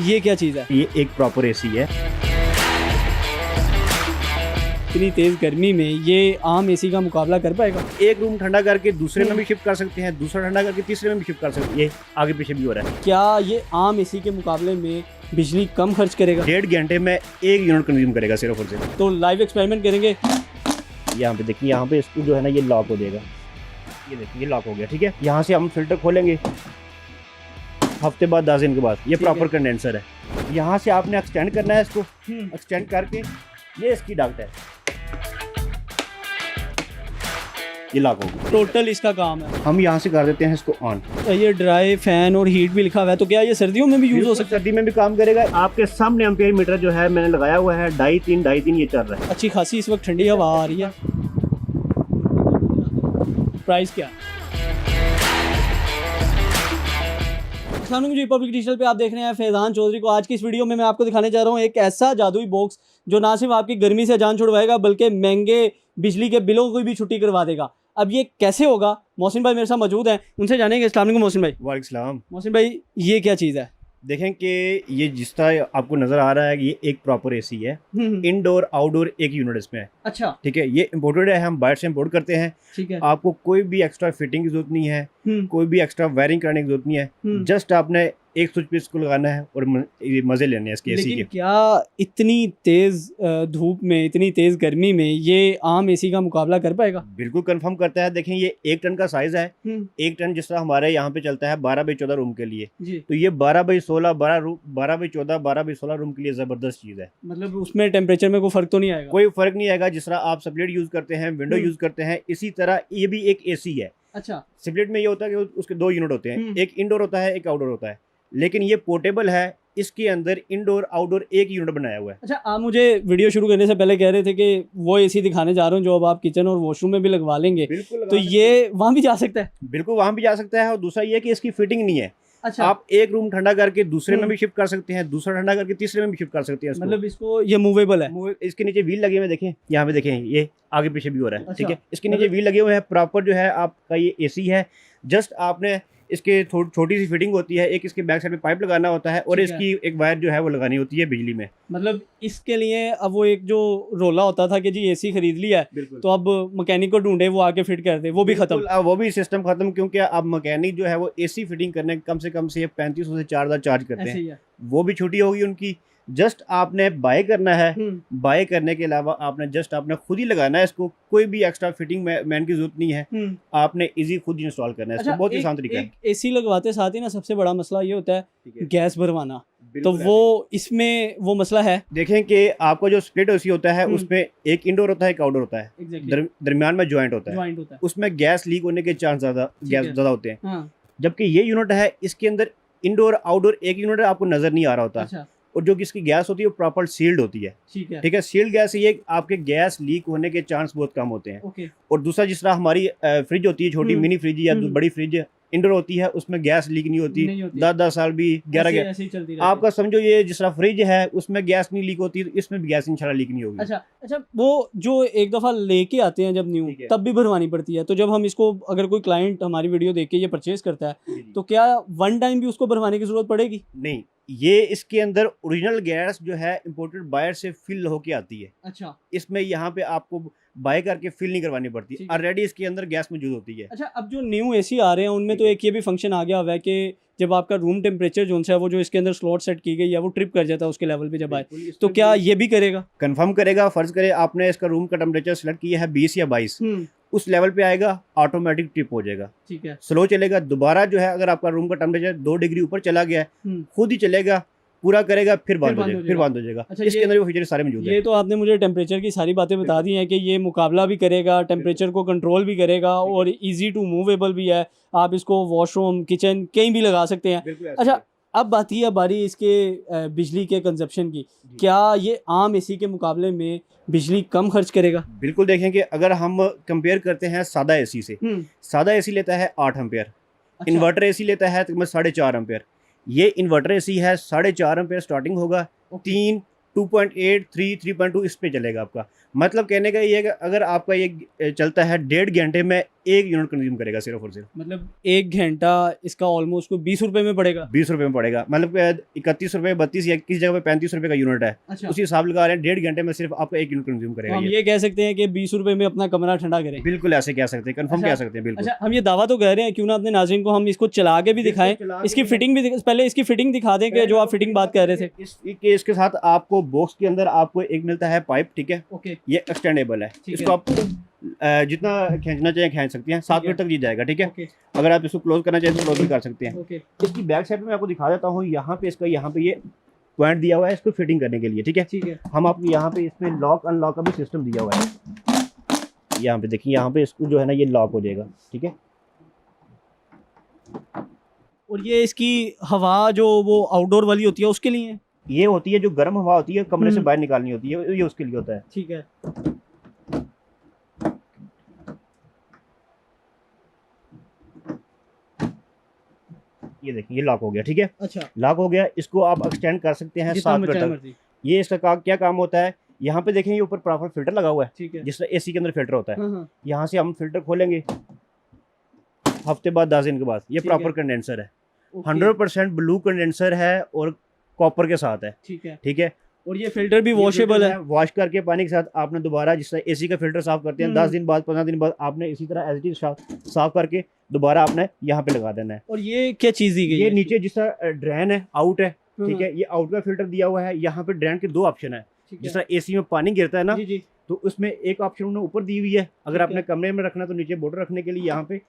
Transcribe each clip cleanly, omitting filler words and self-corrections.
ये क्या चीज़ है? ये एक प्रॉपर एसी है। इतनी तेज़ गर्मी में ये आम एसी का मुकाबला कर पाएगा? एक रूम ठंडा करके दूसरे में भी शिफ्ट कर सकते हैं, दूसरा ठंडा करके तीसरे में भी शिफ्ट कर सकते हैं। ये आगे पीछे भी हो रहा है। क्या ये आम एसी के मुकाबले में बिजली कम खर्च करेगा? 1.5 घंटे में 1 यूनिट कंज्यूम करेगा सिर्फ और सिर्फ। तो लाइव एक्सपेरिमेंट करेंगे। यहाँ पे देखिए, यहाँ पे इसको जो है ना ये लॉक हो जाएगा। ये देखिए, ये लॉक हो गया। ठीक है, यहाँ से हम फिल्टर खोलेंगे हफ्ते बाद 10 दिन के बाद। ये प्रॉपर कंडेंसर है। यहाँ से आपने एक्सटेंड करना है इसको। एक्सटेंड करके ये इसकी डक्ट है, ये लॉक हो गया। टोटल इसका काम है। हम यहाँ से कर देते हैं इसको ऑन। तो ये ड्राई फैन और हीट भी लिखा हुआ है, तो क्या ये सर्दियों में भी यूज हो सकता है? सर्दी में भी काम करेगा। आपके सामने एम्पियर मीटर जो है मैंने लगाया हुआ है 2.5-3 ये चल रहा है। अच्छी खासी इस वक्त ठंडी हवा आ रही है। प्राइस क्या? जी पब्लिक डिजिटल पे आप देख रहे हैं फैजान चौधरी को। आज की इस वीडियो में मैं आपको दिखाने जा रहा हूँ एक ऐसा जादुई बॉक्स जो ना सिर्फ आपकी गर्मी से जान छुड़वाएगा बल्कि महंगे बिजली के बिलों को भी छुट्टी करवा देगा। अब ये कैसे होगा? मोहसिन भाई मेरे साथ मौजूद हैं, उनसे जानेंगे। अस्सलाम वालेकुम मोहसिन भाई। वालेकुम सलाम। मोहसिन भाई, ये क्या चीज़ है? देखें कि ये जिस तरह आपको नज़र आ रहा है, ये एक प्रॉपर एसी है। इंडोर आउटडोर एक यूनिट इसमें है। अच्छा, ठीक है। ये इम्पोर्टेड है, हम बाहर से इम्पोर्ट करते हैं। ठीक है। आपको कोई भी एक्स्ट्रा फिटिंग की जरूरत नहीं है, कोई भी एक्स्ट्रा वायरिंग करने की जरूरत नहीं है। जस्ट आपने एक स्विच पे इसको लगाना है और ये मजे लेने हैं इसके एसी के। क्या इतनी तेज धूप में, इतनी तेज गर्मी में ये आम एसी का मुकाबला कर पाएगा? बिल्कुल कंफर्म करता है। देखें, ये 1 टन का साइज है। 1 टन जिस तरह हमारे यहाँ पे चलता है 12x14 रूम के लिए, तो ये 12x16, 12x14, 12x16 रूम के लिए जबरदस्त चीज है। मतलब उसमें टेम्परेचर में कोई फर्क तो नहीं आएगा? कोई फर्क नहीं आएगा। जिस तरह आप स्प्लिट यूज करते हैं, विंडो यूज करते हैं, इसी तरह ये भी एक एसी है। अच्छा, स्प्लिट में ये होता है कि उसके 2 यूनिट होते हैं, एक इंडोर होता है, एक आउटडोर होता है। लेकिन ये पोर्टेबल है, इसके अंदर इंडोर आउटडोर एक यूनिट बनाया हुआ है। अच्छा, आप मुझे वीडियो शुरू करने से पहले कह रहे थे कि वो एसी दिखाने जा रहा हूँ जो अब आप किचन और वॉशरूम में भी लगवा लेंगे। तो ये वहाँ भी जा सकता है? बिल्कुल वहाँ भी जा सकता है। और दूसरा ये कि इसकी फिटिंग नहीं है। अच्छा, आप एक रूम ठंडा करके दूसरे में भी शिफ्ट कर सकते हैं, दूसरा ठंडा करके तीसरे में भी शिफ्ट कर सकते हैं। मतलब इसको ये मूवेबल है। इसके नीचे व्हील लगे हुए देखें, यहाँ पे देखें, ये आगे पीछे भी हो रहा है। ठीक है, इसके नीचे व्हील लगे हुए हैं। प्रॉपर जो है आपका ये एसी है। जस्ट आपने इसके छोटी सी फिटिंग होती है, एक इसके बैक साइड में पाइप लगाना होता है और इसकी एक वायर जो है वो लगानी होती है बिजली में। मतलब इसके लिए अब वो एक जो रोला होता था कि जी एसी खरीद लिया है तो अब मैकेनिक को ढूंढे, वो आके फिट कर दे, वो भी खत्म। अब वो भी सिस्टम खत्म, क्योंकि अब मैकेनिक जो है वो एसी फिटिंग करने कम से 3500 से 4000 चार्ज करते हैं। वो भी छुट्टी होगी उनकी। जस्ट आपने बाय करना है। बाय करने के अलावा आपने खुद ही लगाना है इसको। कोई भी एक्स्ट्रा फिटिंग मैन की जरूरत नहीं है। आपने इजी खुद इंस्टॉल करना है। अच्छा, बहुत आसान तरीका है। एसी लगवाते साथ ही ना सबसे बड़ा मसला ये होता है गैस भरवाना, तो वो इसमें वो मसला है। देखें कि आपका जो स्प्लिट एसी होता है उसमें एक इंडोर होता है, एक आउटडोर होता है। दरमियान में ज्वाइंट होता है। उसमें गैस लीक होने के चांस ज्यादा होते हैं। जबकि ये यूनिट है, इसके अंदर इंडोर आउटडोर एक यूनिट आपको नजर नहीं आ रहा होता। और जो इसकी गैस होती है वो प्रॉपर सील्ड होती है। ठीक है, सील्ड गैस ये आपके गैस लीक होने के चांस बहुत कम होते हैं। और दूसरा, जिस तरह हमारी फ्रिज होती है, छोटी मिनी फ्रिज या बड़ी फ्रिज इंडोर होती है, उसमें गैस लीक नहीं होती। 10 साल भी 11 आपका समझो, ये जिस तरह फ्रिज है उसमें गैस नहीं लीक होती, इसमें भी गैस इंशाल्लाह लीक नहीं होगी। अच्छा, वो जो एक दफा लेके आते हैं जब न्यू, तब भी भरवानी पड़ती है। तो जब हम इसको, अगर कोई क्लाइंट हमारी वीडियो देख के ये परचेज करता है तो क्या वन टाइम भी उसको भरवाने की जरूरत पड़ेगी? नहीं, ये इसके अंदर ओरिजिनल गैस जो है इंपोर्टेड बाहर से फिल होके आती है। अच्छा, इसमें यहाँ पे आपको बाय करके फिल नहीं करवानी पड़ती, ऑलरेडी इसके अंदर गैस मौजूद होती है। अच्छा, अब जो न्यू एसी आ रहे हैं उनमें तो एक ये भी फंक्शन आ गया हुआ है कि जब आपका रूम टेम्परेचर जो है वो जो इसके अंदर स्लॉट सेट की गई है वो ट्रिप कर जाता है उसके लेवल पे जब आए, तो क्या ये भी करेगा? कंफर्म करेगा। फर्ज करे आपने इसका रूम का टेम्परेचर सेलेक्ट किया है 20 या 22, उस लेवल पे आएगा, ऑटोमेटिक ट्रिप हो जाएगा। ठीक है, स्लो चलेगा। दोबारा जो है, अगर आपका रूम का टेम्परेचर 2 डिग्री ऊपर चला गया है, खुद ही चलेगा, पूरा करेगा, फिर बंद हो जाएगा। अच्छा, इसके अंदर वो फीचर सारे मौजूद हैं। ये तो आपने मुझे टेम्परेचर की सारी बातें बता दी हैं कि ये मुकाबला भी करेगा, टेम्परेचर को कंट्रोल भी करेगा और इजी टू मूवेबल भी है। आप इसको वॉशरूम, किचन कहीं भी लगा सकते हैं। अच्छा, अब आती है बारी इसके बिजली के कंजप्शन की। क्या ये आम एसी के मुकाबले में बिजली कम खर्च करेगा? बिल्कुल। देखें कि अगर हम कंपेयर करते हैं सादा एसी से, सादा एसी लेता है 8 एम्पेयर। इन्वर्टर एसी लेता है तकरीबन 4.5 एम्पेयर। ये इन्वर्टर एसी है, 4.5 एम्पेयर स्टार्टिंग होगा। 3, 2.8, 3, 3.2 इस पे चलेगा आपका। मतलब कहने का ये है कि अगर आपका ये चलता है 1.5 घंटे में 1 यूनिट कंज्यूम करेगा सिर्फ और सिर्फ। मतलब 1 घंटा इसका ऑलमोस्ट को 20 रुपए में पड़ेगा। 20 रुपए में पड़ेगा, मतलब 31 रुपए 32 या किसी जगह पे 35 रुपए का यूनिट है। अच्छा। उसी हिसाब लगा रहे हैं 1.5 घंटे में सिर्फ आपको 1 यूनिट कंज्यूम करेगा। हम ये कह सकते हैं कि 20 रुपए में अपना कमरा ठंडा करें। बिल्कुल ऐसे कह सकते हैं, कंफर्म कह सकते हैं बिल्कुल। अच्छा, हम ये दावा तो कह रहे हैं, क्यों ना अपने नाज़रीन को हम इसको चला के भी दिखाएं, इसकी फिटिंग भी पहले इसकी फिटिंग दिखा दें कि जो आप फिटिंग बात कर रहे थे। इसके साथ आपको बॉक्स के अंदर आपको एक मिलता है पाइप, ठीक है। ओके। ये एक्सटेंडेबल है, इसको आप जितना खींचना चाहिए खींच सकते हैं, 7 फीट तक जी जाएगा, ठीक है। अगर आप इसको क्लोज करना चाहिए तो क्लोज भी कर सकते हैं। इसकी बैक साइड में मैं आपको दिखा देता हूँ, यहाँ पे इसका यहाँ पे ये पॉइंट दिया हुआ है इसको फिटिंग करने के लिए, ठीक है। हम आपको यहाँ पे इसमें लॉक अनलॉक का भी सिस्टम दिया हुआ है। यहाँ पे देखिए, यहाँ पे इसको जो है ना ये लॉक हो जाएगा, ठीक है। और ये इसकी हवा जो वो आउटडोर वाली होती है उसके लिए ये होती है, जो गर्म हवा होती है कमरे से बाहर निकालनी होती है, ये उसके लिए होता है, ठीक है। ये देखिए ये लॉक हो गया, ठीक है। अच्छा, लॉक हो गया, इसको आप एक्सटेंड कर सकते हैं 7 फीट तक। ये इसका क्या काम होता है, यहाँ पे देखें ये ऊपर प्रॉपर फिल्टर लगा हुआ है, ठीक है, जिससे एसी के अंदर फिल्टर होता है। यहाँ से हम फिल्टर खोलेंगे हफ्ते बाद 10 दिन के बाद, ये प्रॉपर कंडेंसर है, 100% ब्लू कंडेंसर है और कॉपर के साथ है, ठीक है। और ये फिल्टर भी वॉशेबल है, वॉश करके पानी के साथ आपने दोबारा, जिस तरह एसी का फिल्टर साफ करते हैं 10 दिन बाद 15 दिन बाद, आपने इसी तरह एज इट इज साफ करके दोबारा आपने यहाँ पे लगा देना है। और ये क्या चीज दी गई है? ये नीचे जिस तरह ड्रेन है, आउट है, ठीक है, ये आउट का फिल्टर दिया हुआ है। यहाँ पे ड्रेन के 2 ऑप्शन है, जिस तरह एसी में पानी गिरता है ना, तो उसमें एक ऑप्शन उन्होंने ऊपर दी हुई है, अगर आपने कमरे में रखना तो नीचे बॉर्डर रखने के लिए यहाँ पे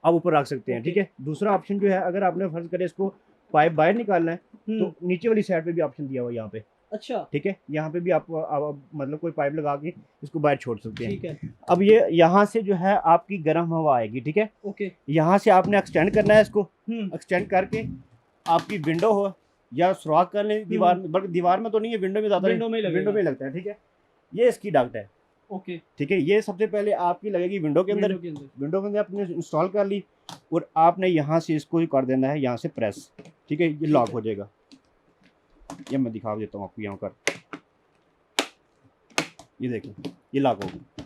आप ऊपर रख सकते हैं, ठीक है। दूसरा ऑप्शन जो है, अगर आपने फर्ज करे इसको पाइप बाहर निकालना है तो नीचे वाली साइड पे भी ऑप्शन दिया हुआ है यहाँ पे, अच्छा, ठीक है। यहाँ पे भी आप मतलब कोई पाइप लगा के इसको बाहर छोड़ सकते हैं, ठीक है। अब ये यहाँ से जो है आपकी गर्म हवा आएगी, ठीक है। ओके। यहाँ से आपने एक्सटेंड करना है इसको, एक्सटेंड करके आपकी विंडो हो या सुराख कर ले दीवार में, बल्कि दीवार में तो नहीं है, विंडो में ज़्यादा, विंडो में लगता है, ठीक है। ये इसकी डक्ट है, ओके, ठीक है। ये सबसे पहले आपकी लगेगी विंडो के अंदर, विंडो के अंदर आपने इंस्टॉल कर ली और आपने यहाँ से इसको कर देना है, यहाँ से प्रेस, ठीक है। ये लॉक हो जाएगा, ये मैं दिखा देता हूँ आपको यहाँ पर, ये देखें ये लॉक हो गई,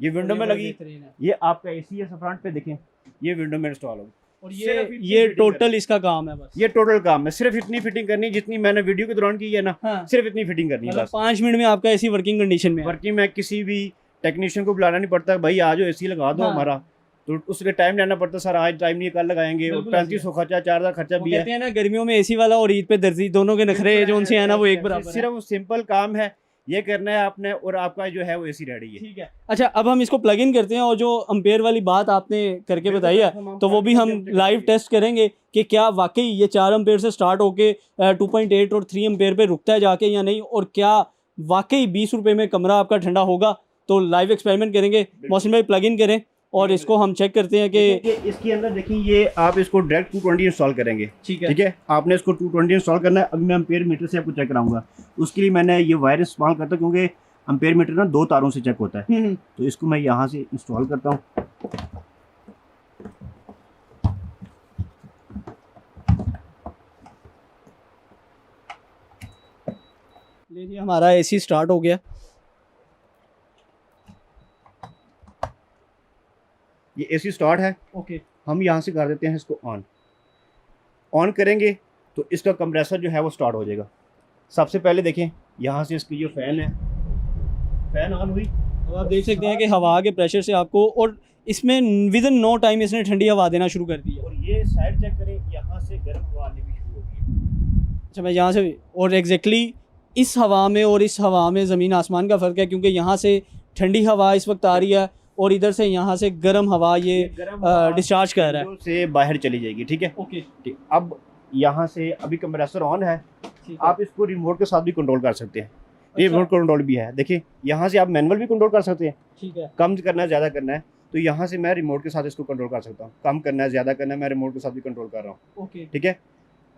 ये विंडो में लगी। ये आपका एसी है फ्रंट पे, देखें ये विंडो में इंस्टॉल होगी। और ये टोटल इसका काम है, बस ये टोटल काम है, सिर्फ इतनी फिटिंग करनी जितनी मैंने वीडियो के दौरान की है ना, सिर्फ इतनी फिटिंग करनी है, बस 5 मिनट में आपका एसी वर्किंग कंडीशन में। वर्किंग में किसी भी टेक्नीशियन को बुलाना नहीं पड़ता, भाई आ जाओ एसी लगा दो हमारा, तो उसके टाइम लेना पड़ता, सर आज टाइम नहीं कल लगाएंगे, और 3500 खर्चा, 4000 खर्चा भी है। कहते हैं ना गर्मियों में एसी वाला और ईद पे दर्जी, दोनों के नखरे जो उनसे है ना वो एक बराबर है। सिर्फ सिंपल काम है, ये करना है आपने, और आपका जो है वो एसी रेडी है, ठीक है। अच्छा, अब हम इसको प्लग इन करते हैं, और जो अम्पेयर वाली बात आपने करके बताई है तो वो भी हम लाइव टेस्ट करेंगे कि क्या वाकई ये 4 अम्पेयर से स्टार्ट होके 2.8 और 3 अम्पेयर पे रुकता है जाके या नहीं, और क्या वाकई 20 रुपये में कमरा आपका ठंडा होगा। तो लाइव एक्सपेरिमेंट करेंगे। मोहसिन भाई प्लग इन करें और इसको हम चेक करते हैं कि इसके अंदर देखिए, ये आप इसको डायरेक्ट 220 इंस्टॉल करेंगे, ठीक है। आपने इसको 220 इंस्टॉल करना है। अभी मैं एम्पेयर मीटर से आपको चेक कराऊंगा, उसके लिए मैंने ये वायर इस्तेमाल करता हूँ, क्योंकि एम्पेयर मीटर ना 2 तारों से चेक होता है। तो इसको मैं यहाँ से इंस्टॉल करता हूँ। लीजिए, हमारा एसी स्टार्ट हो गया। ये एसी स्टार्ट है, ओके। हम यहाँ से कर देते हैं इसको ऑन करेंगे तो इसका कंप्रेसर जो है वो स्टार्ट हो जाएगा। सबसे पहले देखें, यहाँ से इसकी जो फैन है, फैन ऑन हुई। अब आप देख सकते हैं कि हवा के प्रेशर से आपको, और इसमें विद इन नो टाइम इसने ठंडी हवा देना शुरू कर दी है। और ये साइड चेक करें, यहाँ से गर्म हवा आनी भी शुरू हो गई। अच्छा, मैं यहाँ से, और एग्जैक्टली इस हवा में और इस हवा में ज़मीन आसमान का फ़र्क है, क्योंकि यहाँ से ठंडी हवा इस वक्त आ रही है और इधर से यहाँ से गर्म हवा ये डिस्चार्ज कर रहा है, से बाहर चली जाएगी, ठीक है। ओके, ठीक। अब यहाँ से अभी कंप्रेसर ऑन है, आप इसको रिमोट के साथ भी कंट्रोल कर सकते हैं। ये रिमोट कंट्रोल भी है, देखिए यहाँ से आप मैनुअल भी कंट्रोल कर सकते हैं, ठीक है। कम करना है, ज़्यादा करना है तो यहाँ से मैं रिमोट के साथ इसको कंट्रोल कर सकता हूँ। कम करना है, ज़्यादा करना है, मैं रिमोट के साथ भी कंट्रोल कर रहा हूँ, ओके, ठीक है।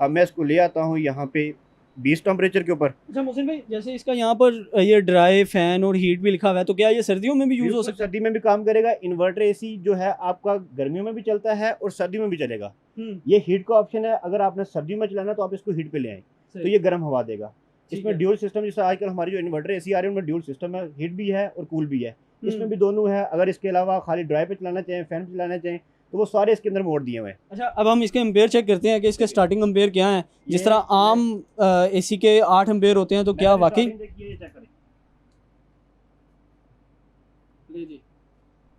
अब मैं इसको ले आता हूँ यहाँ पे 20 टेम्परेचर के ऊपर। अच्छा मोहसिन भाई, जैसे इसका यहाँ पर ये ड्राई फैन और हीट भी लिखा हुआ है, तो क्या ये सर्दियों में भी यूज़ हो सकता है? सर्दी में भी काम करेगा। इन्वर्टर एसी जो है आपका गर्मियों में भी चलता है और सर्दियों में भी चलेगा। ये हीट का ऑप्शन है, अगर आपने सर्दियों में चलाना तो आप इसको हीट पे ले आए तो ये गर्म हवा देगा। इसमें ड्यूल सिस्टम, जैसे आजकल हमारी जो इन्वर्टर एसी आ रही है उनमें ड्यूल सिस्टम है, हीट भी है और कूल भी है। इसमें भी दोनों है। अगर इसके अलावा खाली ड्राई पे चलाना चाहें, फैन पे चलाना चाहें, तो वो सारे इसके अंदर मोड दिए हुए हैं। अच्छा, अब हम इसके एम्पेयर चेक करते हैं कि इसके स्टार्टिंग एम्पेयर क्या है। जिस तरह आम एसी के 8 एम्पेयर होते हैं, तो क्या वाकई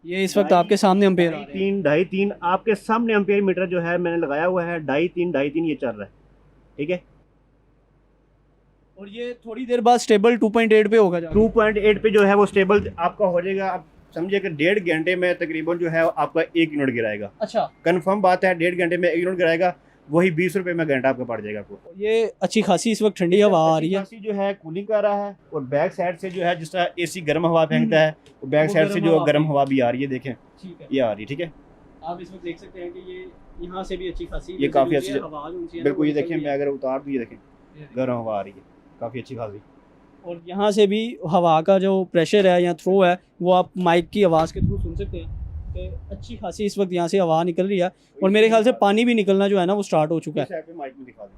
ये इस वक्त आपके सामने एम्पेयर आ रहे हैं? 3.5 आपके सामने एम्पेयर मीटर जो है मैंने लगाया हुआ है, 2.5 ये चल रहा है। ठीक है, और ये थोड़ी देर बाद स्टेबल 2.8 पे होगा। 2.8 पे जो है वो स्टेबल आपका हो जाएगा। आप समझिए कि 1.5 घंटे में तकरीबन जो है आपका 1 यूनिट गिराएगा। अच्छा, कंफर्म बात है, 1.5 घंटे में 1 यूनिट गिराएगा, वही 20 रुपए में घंटा आपका पड़ जाएगा आपको। ये अच्छी खासी इस वक्त ठंडी हवा आ रही है, जो है कूलिंग कर रहा है। और बैक साइड से जो है जिस तरह एसी गर्म हवा फेंकता है, वो बैक साइड से जो गर्म हवा भी आ रही है, देखें ये आ रही है। ठीक है, आप इस वक्त देख सकते हैं कि ये यहाँ से भी अच्छी खासी, ये काफ़ी अच्छी हवा बिल्कुल, ये देखें मैं अगर उतार दूँ, ये देखें गर्म हवा आ रही है काफ़ी अच्छी खासी। और यहाँ से भी हवा का जो प्रेशर है या थ्रो है, वो आप माइक की आवाज़ के थ्रू सुन सकते हैं कि अच्छी खासी इस वक्त यहाँ से हवा निकल रही है। और मेरे ख्याल से पानी भी निकलना जो है ना वो स्टार्ट हो चुका है। माइक में दिखा दें,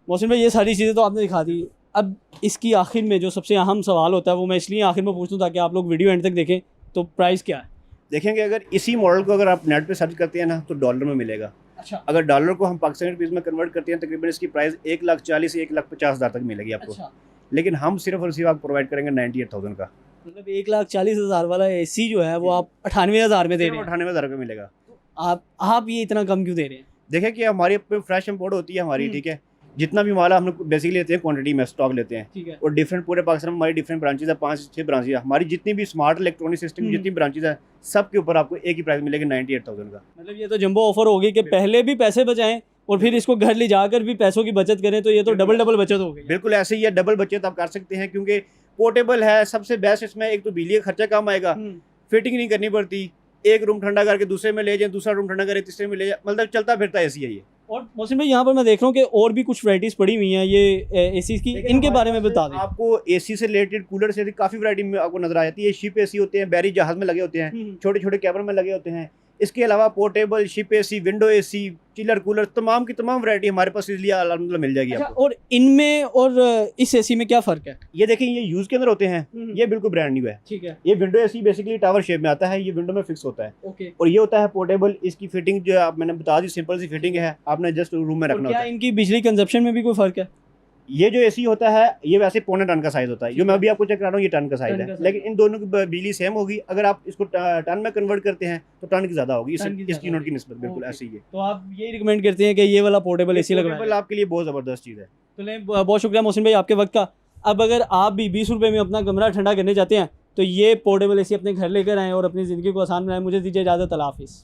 मौसम भाई, ये सारी चीज़ें तो आपने दिखा दी। अब इसकी आखिर में जो सबसे अहम सवाल होता है, वो मैं इसलिए आखिर में पूछूं ताकि आप लोग वीडियो एंड तक देखें। तो प्राइस क्या है? देखेंगे अगर इसी मॉडल को अगर आप नेट पे सर्च करते हैं ना, तो डॉलर में मिलेगा। अच्छा, अगर डॉलर को हम पाकिस्तानी रुपीस में कन्वर्ट करते हैं, तकरीबन इसकी प्राइस 1,40,000 से 1,50,000 तक मिलेगी आपको। अच्छा, लेकिन हम सिर्फ और सिर्फ आपको प्रोवाइड करेंगे 98,000 का। मतलब 1,40,000 वाला एसी जो है वो आप 98,000 में दे रहे हैं। 98,000 का मिलेगा। आप ये इतना कम क्यों दे रहे हैं? देखें कि हमारी फ्रेश इंपोर्ट होती है हमारी, ठीक है, जितना भी माल हम लोग बेसिकली लेते हैं क्वांटिटी में स्टॉक लेते हैं, ठीक है। और डिफरेंट पूरे पाकिस्तान में हमारी डिफरेंट ब्रांचेज है, 5-6 ब्रांचेज है हमारी। जितनी भी स्मार्ट इलेक्ट्रॉनिक सिस्टम जितनी ब्रांचेज है, सब के ऊपर आपको एक ही प्राइस मिलेगा 98,000 का। मतलब ये तो जंबो ऑफर होगी कि पहले भी पैसे बचाएं और फिर इसको घर ले जाकर भी पैसों की बचत करें, तो ये तो डबल बचत हो गई। बिल्कुल ऐसे ही है, डबल बचत आप कर सकते हैं, क्योंकि पोर्टेबल है। सबसे बेस्ट इसमें एक तो बिजली का खर्चा कम आएगा, फिटिंग नहीं करनी पड़ती, एक रूम ठंडा करके दूसरे में ले जाए, दूसरा रूम ठंडा करके तीसरे में ले जाए, मतलब चलता फिरता एसी है ये। और मौसम भाई, यहाँ पर मैं देख रहा हूँ कि और भी कुछ वैराइटीज पड़ी हुई हैं ये एसी की, इनके बारे में बता दें। आपको एसी से रिलेटेड, कूलर से काफ़ी वैरायटी में आपको नजर आ जाती है। शिप एसी होते हैं, बैरी जहाज में लगे होते हैं, छोटे छोटे कैबिन में लगे होते हैं। इसके अलावा portable, ship AC, window AC, chiller cooler, तमाम की तमाम वैरायटी हमारे पास इसलिए अल्हम्दुलिल्लाह मिल जाएगी आपको। और इनमें और इस एसी में क्या फ़र्क है? ये देखें, ये यूज़ के अंदर होते हैं, ये बिल्कुल ब्रांड न्यू है। ठीक है, ये window AC basically tower shape में आता है, ये विंडो में फिक्स होता है। ओके। और ये होता है पोर्टेबल। इसकी फिटिंग जो है आप मैंने बता दी, सिंपल सी फिटिंग है, आपने जस्ट रूम में रखना होता है। इनकी बिजली कंजप्शन में भी कोई फ़र्क है? ये जो एसी होता है ये वैसे 0.25 टन का साइज होता है, जो मैं अभी आपको चेक करा रहा हूँ ये टन का साइज है, लेकिन इन दोनों की बिजली सेम होगी। अगर आप इसको टन में कन्वर्ट करते हैं तो टन की ज़्यादा होगी इस यूनिट की निस्बत। बिल्कुल ऐसे ही है। तो आप ये रिकमेंड करते हैं कि ये वाला पोर्टेबल एसी लगवाएं? आपके लिए बहुत ज़बरदस्त चीज़ है। तो बहुत शुक्रिया मोहसिन भाई आपके वक्त का। अब अगर आप भी 20 रुपये में अपना कमरा ठंडा करने जाते हैं, तो ये पोर्टेबल एसी अपने घर लेकर आएँ और अपनी ज़िंदगी को आसान बनाएं। मुझे दीजिए इजाज़त, अल्लाह हाफ़िज़।